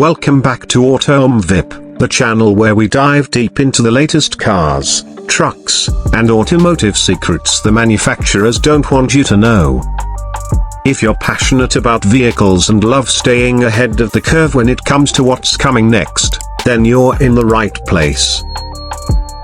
Welcome back to AutoMVIP, the channel where we dive deep into the latest cars, trucks, and automotive secrets the manufacturers don't want you to know. If you're passionate about vehicles and love staying ahead of the curve when it comes to what's coming next, then you're in the right place.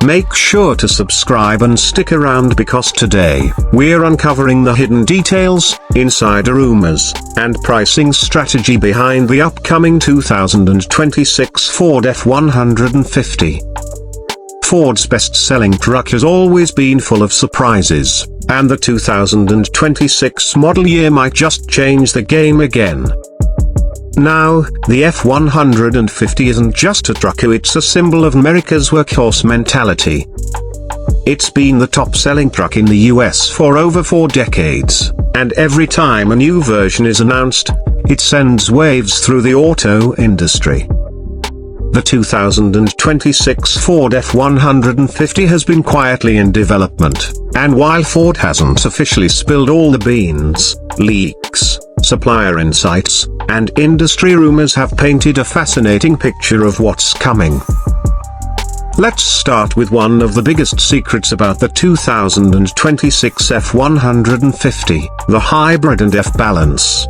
Make sure to subscribe and stick around because today, we're uncovering the hidden details, insider rumors, and pricing strategy behind the upcoming 2026 Ford F-150. Ford's best-selling truck has always been full of surprises, and the 2026 model year might just change the game again. Now, the F-150 isn't just a truck, it's a symbol of America's workhorse mentality. It's been the top-selling truck in the US for over 4 decades, and every time a new version is announced, it sends waves through the auto industry. The 2026 Ford F-150 has been quietly in development, and while Ford hasn't officially spilled all the beans, leaks, supplier insights, and industry rumors have painted a fascinating picture of what's coming. Let's start with one of the biggest secrets about the 2026 F-150, the hybrid and F-balance.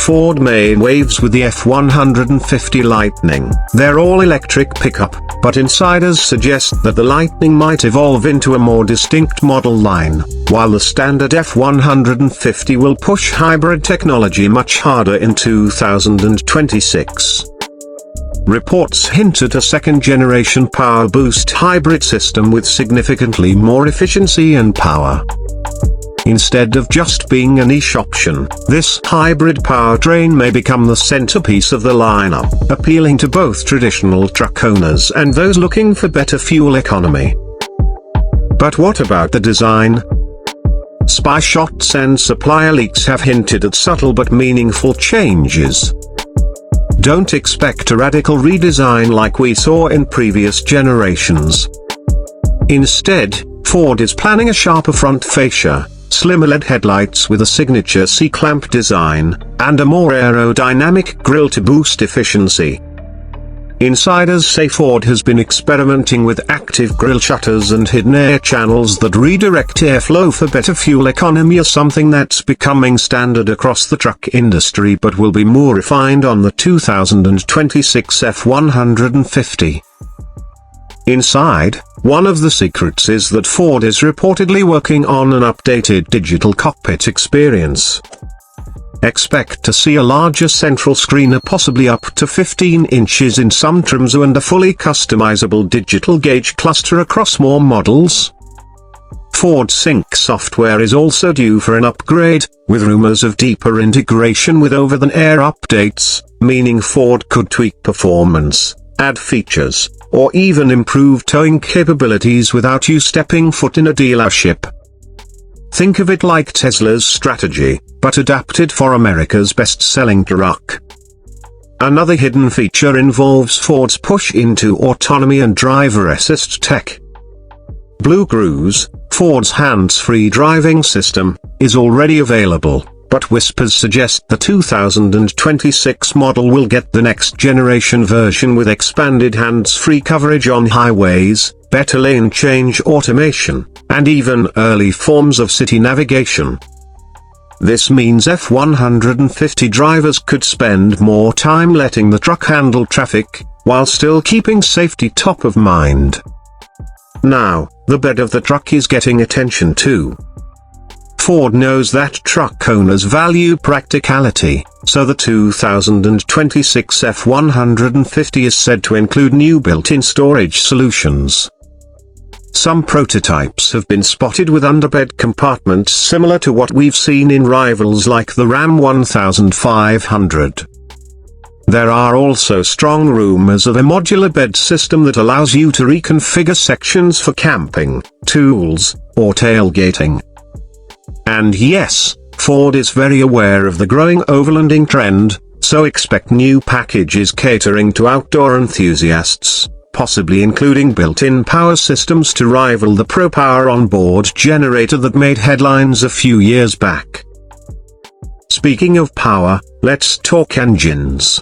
Ford made waves with the F-150 Lightning, their all-electric pickup, but insiders suggest that the Lightning might evolve into a more distinct model line, while the standard F-150 will push hybrid technology much harder in 2026. Reports hint at a second-generation PowerBoost hybrid system with significantly more efficiency and power. Instead of just being a niche option, this hybrid powertrain may become the centerpiece of the lineup, appealing to both traditional truck owners and those looking for better fuel economy. But what about the design? Spy shots and supplier leaks have hinted at subtle but meaningful changes. Don't expect a radical redesign like we saw in previous generations. Instead, Ford is planning a sharper front fascia, slimmer LED headlights with a signature C-clamp design, and a more aerodynamic grille to boost efficiency. Insiders say Ford has been experimenting with active grille shutters and hidden air channels that redirect airflow for better fuel economy, something that's becoming standard across the truck industry but will be more refined on the 2026 F-150. Inside, one of the secrets is that Ford is reportedly working on an updated digital cockpit experience. Expect to see a larger central screen, possibly up to 15 inches in some trims, and a fully customizable digital gauge cluster across more models. Ford Sync software is also due for an upgrade, with rumors of deeper integration with over-the-air updates, meaning Ford could tweak performance, add features, or even improve towing capabilities without you stepping foot in a dealership. Think of it like Tesla's strategy, but adapted for America's best-selling truck. Another hidden feature involves Ford's push into autonomy and driver assist tech. BlueCruise, Ford's hands-free driving system, is already available, but whispers suggest the 2026 model will get the next-generation version with expanded hands-free coverage on highways, better lane change automation, and even early forms of city navigation. This means F-150 drivers could spend more time letting the truck handle traffic, while still keeping safety top of mind. Now, the bed of the truck is getting attention too. Ford knows that truck owners value practicality, so the 2026 F-150 is said to include new built-in storage solutions. Some prototypes have been spotted with underbed compartments similar to what we've seen in rivals like the Ram 1500. There are also strong rumors of a modular bed system that allows you to reconfigure sections for camping, tools, or tailgating. And yes, Ford is very aware of the growing overlanding trend, so expect new packages catering to outdoor enthusiasts, possibly including built-in power systems to rival the ProPower onboard generator that made headlines a few years back. Speaking of power, let's talk engines.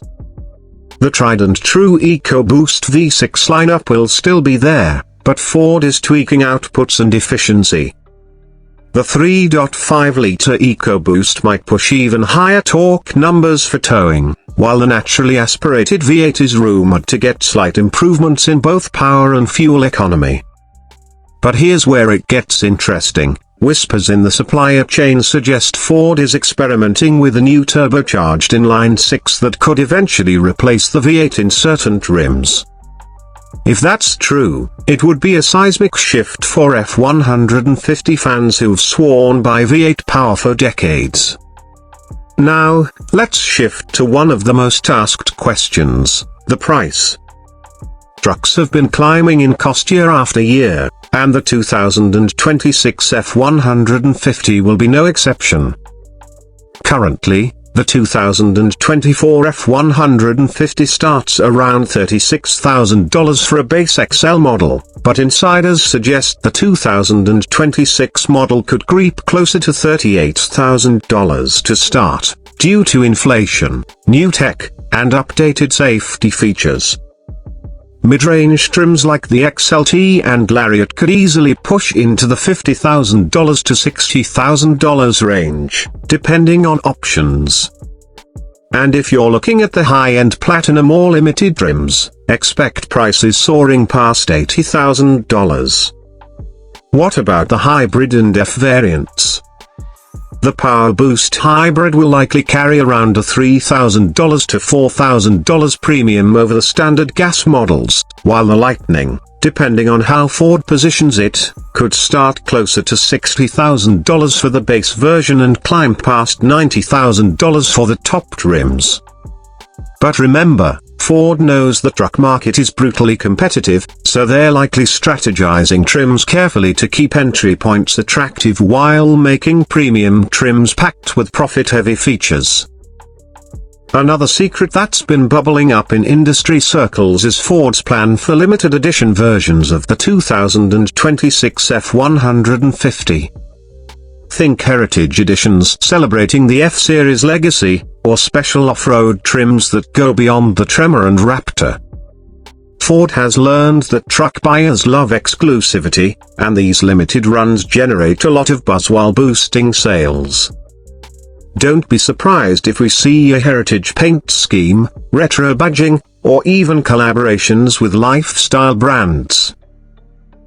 The tried and true EcoBoost V6 lineup will still be there, but Ford is tweaking outputs and efficiency. The 3.5-liter EcoBoost might push even higher torque numbers for towing, while the naturally aspirated V8 is rumored to get slight improvements in both power and fuel economy. But here's where it gets interesting. Whispers in the supplier chain suggest Ford is experimenting with a new turbocharged inline 6 that could eventually replace the V8 in certain trims. If that's true, it would be a seismic shift for F-150 fans who've sworn by V8 power for decades. Now, let's shift to one of the most asked questions, the price. Trucks have been climbing in cost year after year, and the 2026 F-150 will be no exception. Currently, the 2024 F-150 starts around $36,000 for a base XL model, but insiders suggest the 2026 model could creep closer to $38,000 to start, due to inflation, new tech, and updated safety features. Mid-range trims like the XLT and Lariat could easily push into the $50,000 to $60,000 range, depending on options. And if you're looking at the high-end Platinum or limited trims, expect prices soaring past $80,000. What about the hybrid and F variants? The PowerBoost hybrid will likely carry around a $3,000 to $4,000 premium over the standard gas models, while the Lightning, depending on how Ford positions it, could start closer to $60,000 for the base version and climb past $90,000 for the top trims. But remember, Ford knows the truck market is brutally competitive, so they're likely strategizing trims carefully to keep entry points attractive while making premium trims packed with profit-heavy features. Another secret that's been bubbling up in industry circles is Ford's plan for limited edition versions of the 2026 F-150. Think heritage editions celebrating the F-Series legacy, or special off-road trims that go beyond the Tremor and Raptor. Ford has learned that truck buyers love exclusivity, and these limited runs generate a lot of buzz while boosting sales. Don't be surprised if we see a heritage paint scheme, retro badging, or even collaborations with lifestyle brands.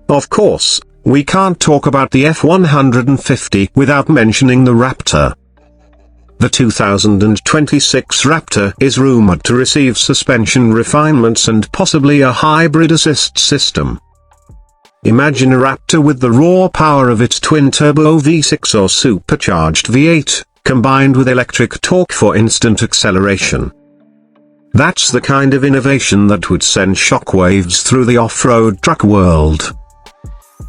Of course, we can't talk about the F-150 without mentioning the Raptor. The 2026 Raptor is rumored to receive suspension refinements and possibly a hybrid assist system. Imagine a Raptor with the raw power of its twin-turbo V6 or supercharged V8, combined with electric torque for instant acceleration. That's the kind of innovation that would send shockwaves through the off-road truck world.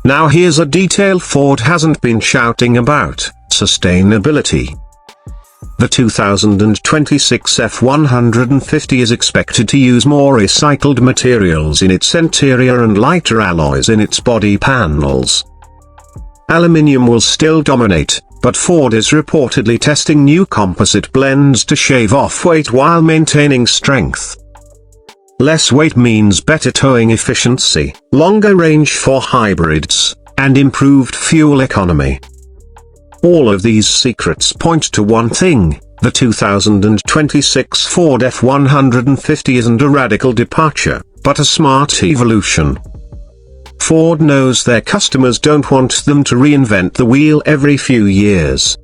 Now here's a detail Ford hasn't been shouting about: sustainability. The 2026 F-150 is expected to use more recycled materials in its interior and lighter alloys in its body panels. Aluminium will still dominate, but Ford is reportedly testing new composite blends to shave off weight while maintaining strength. Less weight means better towing efficiency, longer range for hybrids, and improved fuel economy. All of these secrets point to one thing: the 2026 Ford F-150 isn't a radical departure, but a smart evolution. Ford knows their customers don't want them to reinvent the wheel every few years.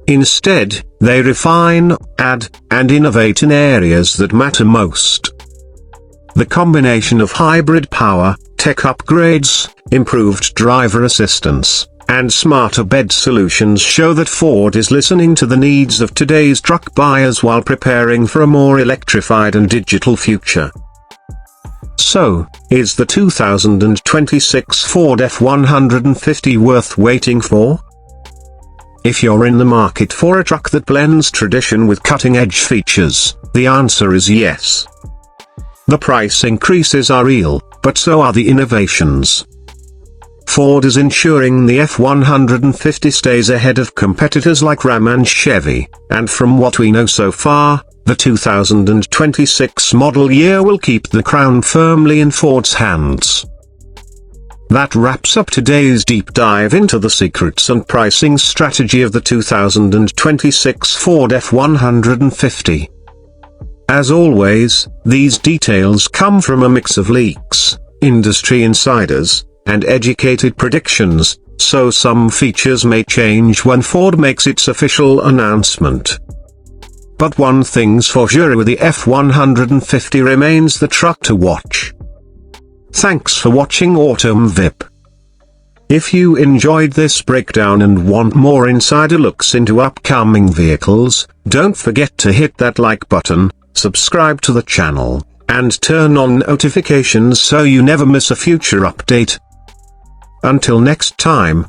Instead, they refine, add, and innovate in areas that matter most. The combination of hybrid power, tech upgrades, improved driver assistance, and smarter bed solutions show that Ford is listening to the needs of today's truck buyers while preparing for a more electrified and digital future. So, is the 2026 Ford F-150 worth waiting for? If you're in the market for a truck that blends tradition with cutting-edge features, the answer is yes. The price increases are real, but so are the innovations. Ford is ensuring the F-150 stays ahead of competitors like Ram and Chevy, and from what we know so far, the 2026 model year will keep the crown firmly in Ford's hands. That wraps up today's deep dive into the secrets and pricing strategy of the 2026 Ford F-150. As always, these details come from a mix of leaks, industry insiders, and educated predictions, so some features may change when Ford makes its official announcement. But one thing's for sure, with the F-150 remains the truck to watch. Thanks for watching Autumn VIP. If you enjoyed this breakdown and want more insider looks into upcoming vehicles, don't forget to hit that like button, subscribe to the channel, and turn on notifications so you never miss a future update. Until next time,